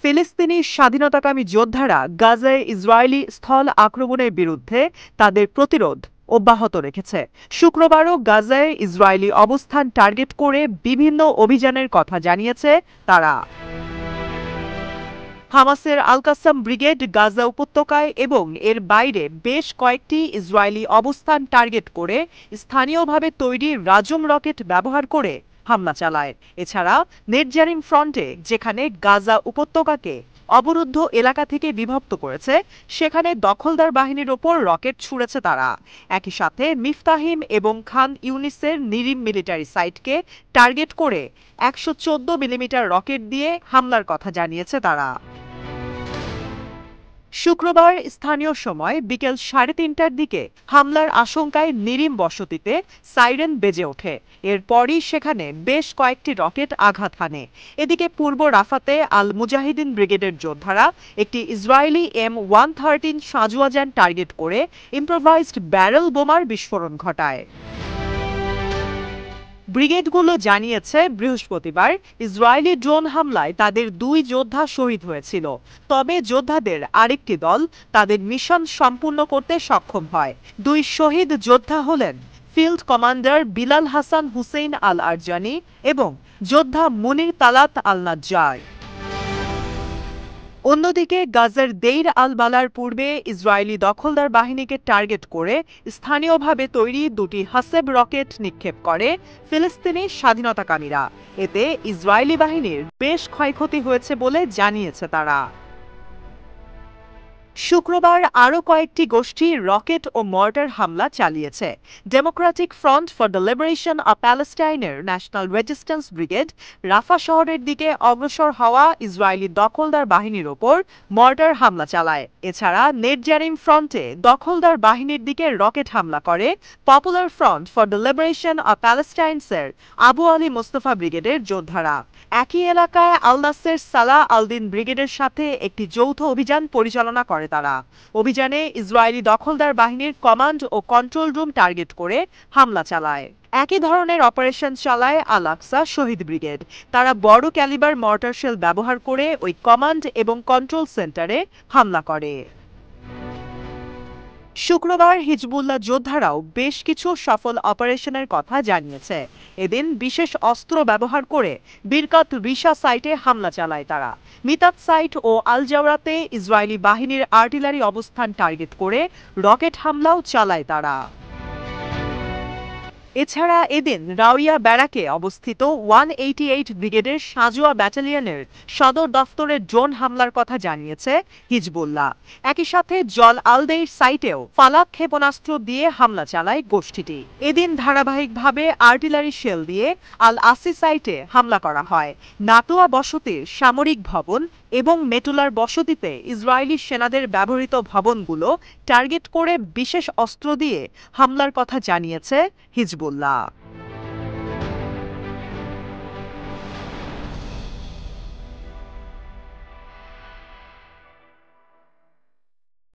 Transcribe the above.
ফিলিস্তিনি স্বাধীনতাকামী যোদ্ধারা গাজায় ইসরায়েলি স্থল আক্রমণের বিরুদ্ধে তাদের প্রতিরোধ অব্যাহত রেখেছে। শুক্রবারও গাজায় ইসরায়েলি অবস্থান টার্গেট করে বিভিন্ন অভিযানের কথা জানিয়েছে তারা। হামাসের আল কাসাম ব্রিগেড গাজা উপত্যকায় এবং এর বাইরে বেশ কয়েকটি ইসরায়েলি অবস্থান টার্গেট করে স্থানীয়ভাবে তৈরি রাজম রকেট ব্যবহার করে হামলা চালায়। এছাড়া নেটজারিম ফ্রন্টে, যেখানে গাজা উপত্যকাকে অবরুদ্ধ এলাকা থেকে বিভক্ত করেছে, সেখানে দখলদার বাহিনীর ওপর রকেট ছুড়েছে তারা। একই সাথে মিফতাহিম এবং খান ইউনিসের নিরিম মিলিটারি সাইটকে টার্গেট করে 114 মিলিমিটার রকেট দিয়ে হামলার কথা জানিয়েছে তারা। শুক্রবার স্থানীয় সময় বিকেল 3:30টার দিকে হামলার আশঙ্কায় নিরিম বসতিতে সাইরেন বেজে ওঠে। এরপরই সেখানে বেশ কয়েকটি রকেট আঘাত হানে। এদিকে পূর্ব রাফাতে আল মুজাহিদিন ব্রিগেডের যোদ্ধারা একটি ইসরায়েলি M113 সাঁজোয়া যান টার্গেট করে ইম্প্রোভাইজড ব্যারেল বোমার বিস্ফোরণ ঘটায়। ব্রিগেডগুলো জানিয়েছে বৃহস্পতিবার ইসরায়েলি ড্রোন হামলায় তাদের 2 যোদ্ধা শহীদ হয়েছিল। তবে যোদ্ধাদের আরেকটি দল তাদের মিশন সম্পূর্ণ করতে সক্ষম হয়। 2 শহীদ যোদ্ধা হলেন ফিল্ড কমান্ডার বিলাল হাসান হুসেইন আল আরজানি এবং যোদ্ধা মুনির তালাত আল নাজ্জার। অন্যদিকে গাজার দেইর আল বালার পূর্বে ইসরায়েলি দখলদার বাহিনীকে টার্গেট করে স্থানীয়ভাবে তৈরি 2টি হাসেব রকেট নিক্ষেপ করে ফিলিস্তিনি স্বাধীনতাকামীরা। এতে ইসরায়েলি বাহিনীর বেশ ক্ষয়ক্ষতি হয়েছে বলে জানিয়েছে তারা। শুক্রবার আরও কয়েকটি গোষ্ঠী রকেট ও মর্টার হামলা চালিয়েছে। Democratic front for the liberation of প্যালেস্টাইনের ন্যাশনাল রেজিস্ট্যান্স ব্রিগেড রাফা শহরের দিকে অগ্রসর হওয়া ইসরায়েলি দখলদার বাহিনীর ওপর মর্টার হামলা চালায়। এছাড়া নেটজারিম ফ্রন্টে দখলদার বাহিনীর দিকে রকেট হামলা করে popular front for the liberation of প্যালেস্টাইনসের আবু আলী মোস্তফা ব্রিগেডের যোদ্ধারা। একই এলাকায় আল নাসের সালাহ আল-দিন ব্রিগেডের সাথে একটি যৌথ অভিযান পরিচালনা করে তারা। অভিযানে ইসরায়েলি দখলদার বাহিনীর কমান্ড ও কন্ট্রোল রুম টার্গেট করে হামলা চালায়। একই ধরনের অপারেশন চালায় আল আকসা শহীদ ব্রিগেড। তারা বড় ক্যালিবার মর্টার শেল ব্যবহার করে ওই কমান্ড এবং কন্ট্রোল সেন্টারে হামলা করে। শুক্রবার হিজবুল্লাহ যোদ্ধারাও বেশ কিছু সফল অপারেশনের কথা জানিয়েছে। এদিন বিশেষ অস্ত্র ব্যবহার করে বিরকাত রিশা সাইটে হামলা চালায় তারা। মিতাত সাইট ও আল জাওরাতে ইসরায়েলি বাহিনীর আর্টিলারি অবস্থান টার্গেট করে রকেট হামলাও চালায় তারা। এছাড়া এদিন রাউয়া ব্যারাকে অবস্থিত 188 ব্রিগেডের সাঁজোয়া ব্যাটালিয়নের সদর দফতরে ড্রোন হামলার কথা জানিয়েছে হিজবুল্লাহ। একই সাথে জল আলদেইর সাইটেও ফালাক ক্ষেপণাস্ত্র দিয়ে হামলা চালায় গোষ্ঠীটি। এদিন ধারাবাহিকভাবে আর্টিলারি শেল দিয়ে আল আসি সাইটে হামলা করা হয়। নাটোয়া বসতির সামরিক ভবন এবং মেটুলার বসতিতে ইসরায়েলি সেনাদের ব্যবহৃত ভবনগুলো টার্গেট করে বিশেষ অস্ত্র দিয়ে হামলার কথা জানিয়েছে হিজবুল্লাহ।